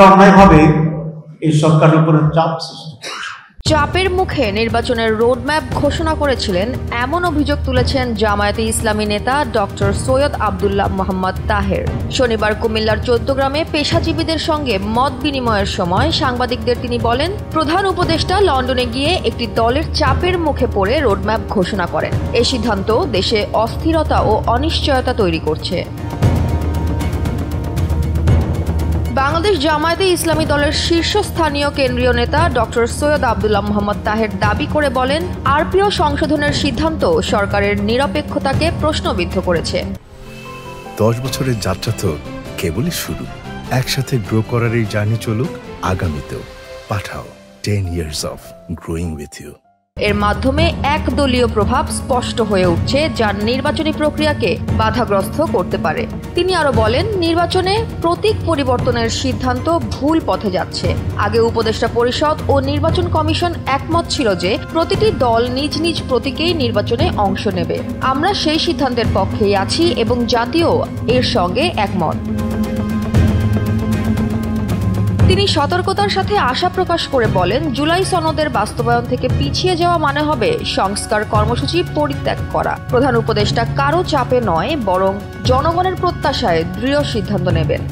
অন্যায়ভাবে এই সরকারের উপর চাপ সৃষ্টি। চাপের মুখে নির্বাচনের রোডম্যাপ ঘোষণা করেছিলেন এমন অভিযোগ তুলেছেন জামায়াতে ইসলামী নেতা ডক্টর সৈয়দ আব্দুল্লাহ মোহাম্মদ তাহের। শনিবার কুমিল্লার চৌদ্দগ্রামে পেশাজীবীদের সঙ্গে মত বিনিময়ের সময় সাংবাদিকদের তিনি বলেন, প্রধান উপদেষ্টা লন্ডনে গিয়ে একটি দলের চাপের মুখে পড়ে রোডম্যাপ ঘোষণা করেন। এই সিদ্ধান্ত দেশে অস্থিরতা ও অনিশ্চয়তা তৈরি করছে। বাংলাদেশ জামায়াতে ইসলামী দলের শীর্ষস্থানীয় কেন্দ্রীয় নেতা ডক্টর সৈয়দ আব্দুল্লাহ মোহাম্মদ তাহের দাবি করে বলেন, আরপিও সংশোধনের সিদ্ধান্ত সরকারের নিরপেক্ষতাকে প্রশ্নবিদ্ধ করেছে। 10 বছরের যাত্রা তো কেবলই শুরু। একসাথে গ্রো করার এই জার্নি চলুক আগামীতেও। পাঠাও 10 years of growing with you। এর মাধ্যমে একদলীয় প্রভাব স্পষ্ট হয়ে উঠছে, যা নির্বাচনী প্রক্রিয়াকে বাধাগ্রস্ত করতে পারে। তিনি আরো বলেন, নির্বাচনে প্রতীক পরিবর্তনের সিদ্ধান্ত ভুল পথে যাচ্ছে। আগে উপদেষ্টা পরিষদ ও নির্বাচন কমিশন একমত ছিল যে প্রতিটি দল নিজ নিজ প্রতীকেই নির্বাচনে অংশ নেবে। আমরা সেই সিদ্ধান্তের পক্ষেই আছি এবং জাতীয় এর সঙ্গে একমত। তিনি সতর্কতার সাথে আশা প্রকাশ করে বলেন, জুলাই সনদের বাস্তবায়ন থেকে পিছিয়ে যাওয়া মানে হবে সংস্কার কর্মসূচি পরিত্যাগ করা। প্রধান উপদেষ্টা কারো চাপে নয়, বরং জনগণের প্রত্যাশায় দৃঢ় সিদ্ধান্ত নেবেন।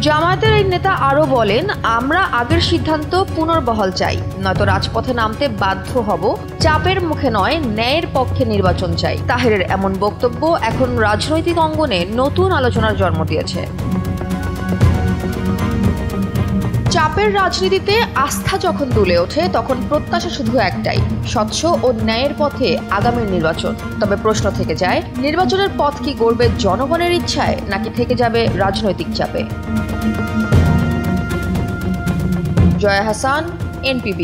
জামায়াতের এই নেতা আরো বলেন, আমরা আগের সিদ্ধান্ত পুনর্বহাল চাই, নয়তো রাজপথে নামতে বাধ্য হব। চাপের মুখে নয়, ন্যায়ের পক্ষে নির্বাচন চাই। তাহেরের এমন বক্তব্য এখন রাজনৈতিক অঙ্গনে নতুন আলোচনার জন্ম দিয়েছে। চাপের রাজনীতিতে আস্থা যখন দুলে ওঠে, তখন প্রত্যাশা শুধু একটাই, স্বচ্ছ ও ন্যায়ের পথে আগামীর নির্বাচন। তবে প্রশ্ন থেকে যায়, নির্বাচনের পথ কি গড়বে জনগণের ইচ্ছায়, নাকি থেকে যাবে রাজনৈতিক চাপে? জয়া হাসান, NPB।